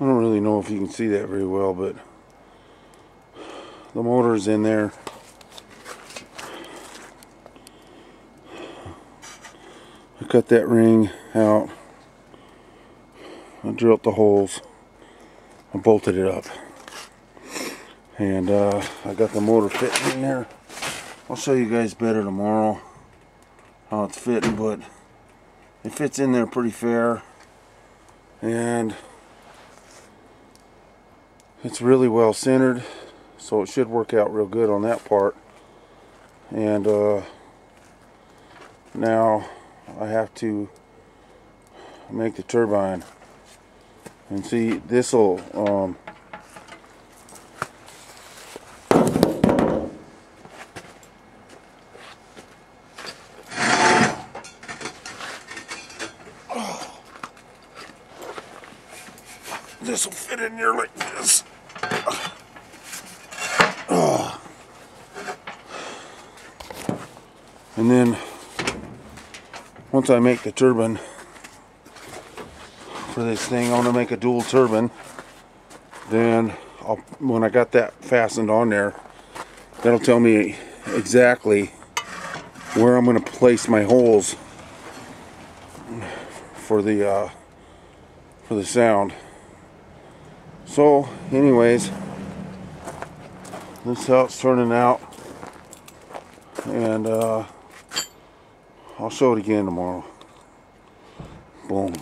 I don't really know if you can see that very well, but the motor is in there. I cut that ring out. I drilled the holes. I bolted it up. And I got the motor fitting in there. I'll show you guys better tomorrow how it's fitting, but it fits in there pretty fair. And it's really well centered, so it should work out real good on that part. And now I have to make the turbine. And see, this'll this will fit in here like this. And then once I make the turbine for this thing, I want to make a dual turbine. Then when I got that fastened on there, that'll tell me exactly where I'm going to place my holes for the sound. So anyways, this is how it's turning out, and I'll show it again tomorrow. Boom.